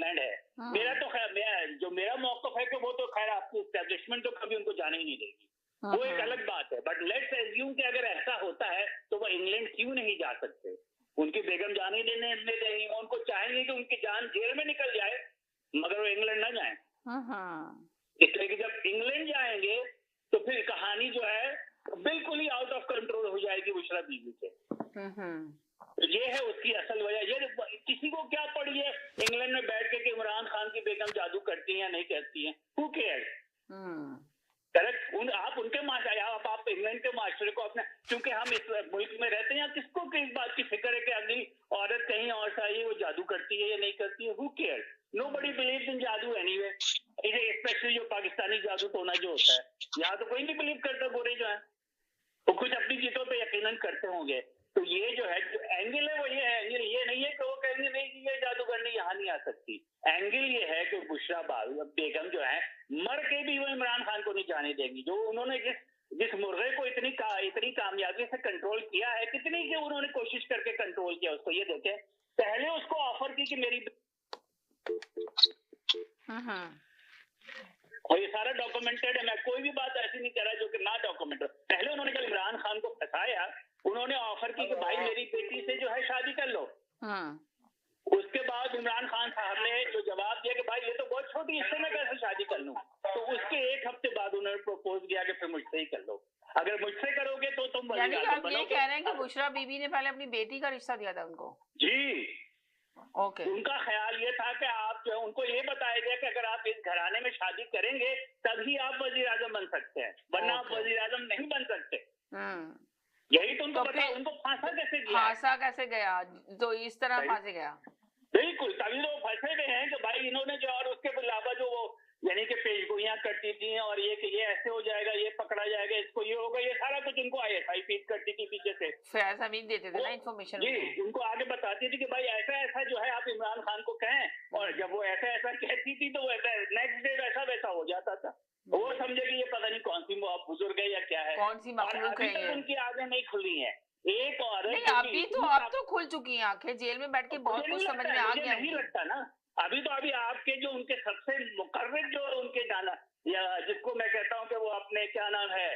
England है। मेरा तो खैर जो मेरा मौक़िफ़ है कि वो तो खैर आपकी एस्टैब्लिशमेंट तो कभी उनको जाने ही नहीं देगी, वो एक अलग बात है। बट लेट्स अज्यूम कि अगर ऐसा होता है तो वो इंग्लैंड क्यों नहीं जा सकते? उनकी बेगम जाने देने देंगी, उनको चाहेंगे कि उनकी जान जेल में निकल जाए मगर वो इंग्लैंड ना जाए। इसलिए कि जब इंग्लैंड जाएंगे तो फिर कहानी जो है बिल्कुल ही आउट ऑफ कंट्रोल हो जाएगी बुशरा बीबी से। तो ये है उसकी असल वजह। ये किसी को क्या पड़ी है इंग्लैंड में बैठ के कि इमरान खान की बेगम जादू करती है या नहीं करती है, हू केयर्स? करेक्ट। आप उनके मास्टर, आप इंग्लैंड के मास्टर को अपने, क्योंकि हम इस मुल्क में रहते हैं, किसको किस बात की फिक्र है कि अगली औरत कहीं और से आई वो जादू करती है या नहीं करती है, हू केयर्स? नोबडी बिलीव्स इन जादू एनीवे। स्पेशली जो पाकिस्तानी जादू टोना जो होता है, यहाँ तो कोई नहीं बिलीव करता गोरे जो है, वो कुछ अपनी चीजों पे यकीनन करते होंगे। तो ये जो है जो एंगल है वो ये है, एंगल ये नहीं है कि वो कहेंगे नहीं कि ये जादूगरनी यहाँ नहीं आ सकती। एंगल ये है कि बुशरा बेगम जो है मर के भी वो इमरान खान को नहीं जाने देंगी। जो उन्होंने जिस मुर्गे को इतनी कामयाबी से कंट्रोल किया है, कितनी की उन्होंने कोशिश करके कंट्रोल किया उसको, ये देखें। पहले उसको ऑफर की कि मेरी, और ये सारा डॉक्यूमेंटेड है, मैं कोई भी बात ऐसी नहीं कह रहा जो कि ना डॉक्यूमेंटेड। पहले उन्होंने जब इमरान खान को फंसाया, उन्होंने ऑफर की कि भाई मेरी बेटी से जो है शादी कर लो। उसके बाद इमरान खान साहब ने जो जवाब दिया कि भाई ये तो बहुत छोटी, इससे मैं कैसे शादी कर लूं, तो उसके एक हफ्ते बाद उन्होंने प्रपोज किया कि फिर मुझसे ही कर लो, अगर मुझसे करोगे तो तुम यानी कि आप ये कह रहे हैं कि बुशरा बीबी ने पहले अपनी बेटी का रिश्ता दिया था उनको? जी। ओके। उनका ख्याल ये था कि आप जो है, उनको ये बताया गया कि अगर आप इस घराने में शादी करेंगे तभी आप वजीर आजम बन सकते हैं, वरना आप वजीर आजम नहीं बन सकते। यही तो उनको पता। उनको फांसा कैसे गया? फांसा कैसे गया? तो इस तरह फांसे गया। बिल्कुल, तभी तो फंसे हुए हैं कि भाई इन्होंने जो, और उसके अलावा जो वो यानी कि पेशगोइयां करती थी और ये कि ये ऐसे हो जाएगा, ये पकड़ा जाएगा, इसको ये होगा, ये सारा कुछ उनको ISI फीड करती थी पीछे से। ऐसा भी देते थे ना इन्फॉर्मेशन। जी, उनको आगे बताती थी कि भाई ऐसा ऐसा जो है आप इमरान खान को कहें, और जब वो ऐसा ऐसा कहती थी तो नेक्स्ट डे वैसा वैसा हो जाता था। वो समझे कि ये पता नहीं कौन सी बुजुर्ग है या क्या है, कौन सी मखलूक है ये। उनकी आंखें नहीं खुली है। एक औरत नहीं, अभी तो अब तो खुल चुकी है आंखें, जेल में बैठ के बहुत कुछ समझ में आ गया। नहीं लगता ना अभी तो। अभी आपके जो उनके सबसे मुकर्रर जो उनके गाना, या जिसको मैं कहता हूँ कि वो अपने क्या नाम है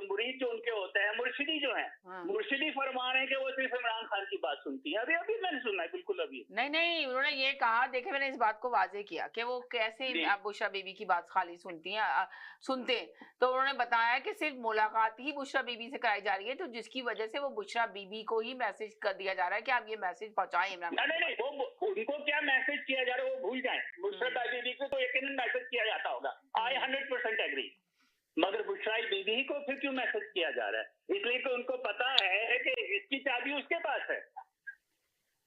मुरीद जो उनके होते हैं, मुर्शिदी जो है, मुर्शिदी फरमा रहे हैं कि वो सिर्फ इमरान खान की बात सुनती है। अभी अभी मैंने सुना है, बिल्कुल अभी नहीं, उन्होंने ये कहा, देखे मैंने इस बात को वाजे किया कि वो कैसे बुशरा बीबी की बात खाली सुनते। तो उन्होंने बताया कि सिर्फ मुलाकात ही बुशरा बीबी से कराई जा रही है, तो जिसकी वजह से वो बुशरा बीबी को ही मैसेज कर दिया जा रहा है कि आप ये मैसेज पहुंचाएं इमरान। नहीं, वो उनको क्या मैसेज किया जा रहा है वो भूल जाए। बुशरा बीबी को तो यकीनन मैसेज किया जाता होगा, आई 100% एग्री, मगर बुशरा बीबी को फिर क्यों मैसेज किया जा रहा है? इसलिए कि उनको पता है कि इसकी चाबी उसके पास है।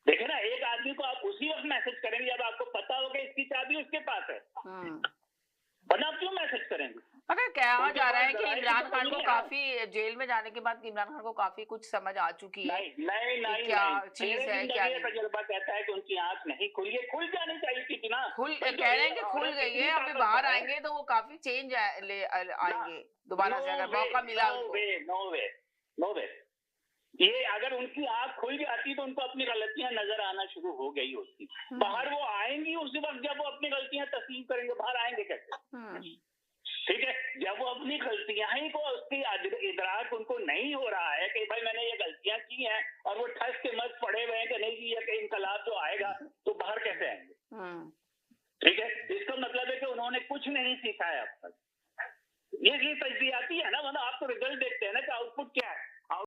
देखे ना, एक आदमी को आप उसी वक्त मैसेज करेंगे जब आपको पता हो कि इसकी चाबी उसके पास है, वरना आप क्यों मैसेज करेंगे? मगर कहा जा रहा है कि इमरान खान को काफी, जेल में जाने के बाद इमरान खान को काफी कुछ समझ आ चुकी है। नहीं, क्या चीज है, क्या तजुर्बा कहता है कि उनकी आंख नहीं खुली है, खुल जानी चाहिए थी ना। कह रहे हैं कि खुल गई है, अभी बाहर आएंगे तो वो काफी चेंज आएंगे दोबारा से, अगर मौका मिला उनको। नो वे। ये अगर उनकी आंख खुल जाती तो उनको अपनी गलतियां नजर आना शुरू हो गई होती। बाहर वो आएंगी उसी वक्त जब वो अपनी गलतियां तस्लीम करेंगे। बाहर आएंगे कैसे? ठीक है, जब वो अपनी गलतियां ही को उसकी इदराक उनको नहीं हो रहा है कि भाई मैंने ये गलतियां की हैं, और वो ठस के मत पड़े हुए हैं कि नहीं जी ये इनकलाब जो आएगा, तो बाहर कैसे आएंगे? ठीक है, इसका मतलब है कि उन्होंने कुछ नहीं सीखा है अब तक। ये तजजियाती है ना, मतलब आप तो रिजल्ट देखते हैं ना कि आउटपुट क्या है।